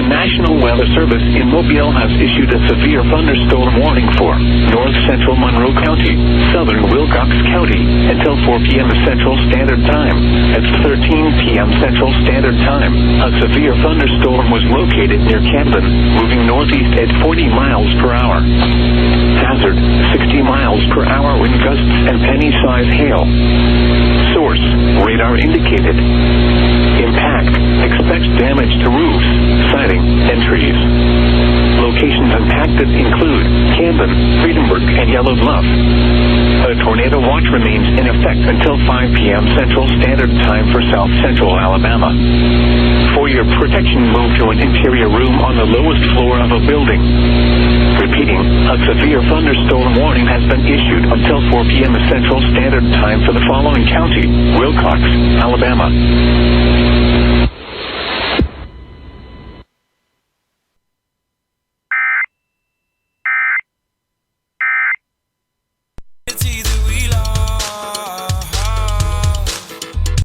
The National Weather Service in Mobile has issued a severe thunderstorm warning for north central Monroe County, southern Wilcox County, until 4 p.m. Central Standard Time. At 13 p.m. Central Standard Time, a severe thunderstorm was located near Camden, moving northeast at 40 miles per hour. Hazard, 60 miles per hour wind gusts and penny-size hail. Source, radar indicated. Impact, expects damage to roofs, siding, and trees. Locations impacted include Camden, Friedenberg, and Yellow Bluff. A tornado watch remains in effect until 5 p.m. Central Standard Time for South Central Alabama. For your protection, move to an interior room on the lowest floor of a building. Repeating, a severe thunderstorm warning has been issued until 4 p.m. Central Standard Time for the following county: Wilcox, Alabama.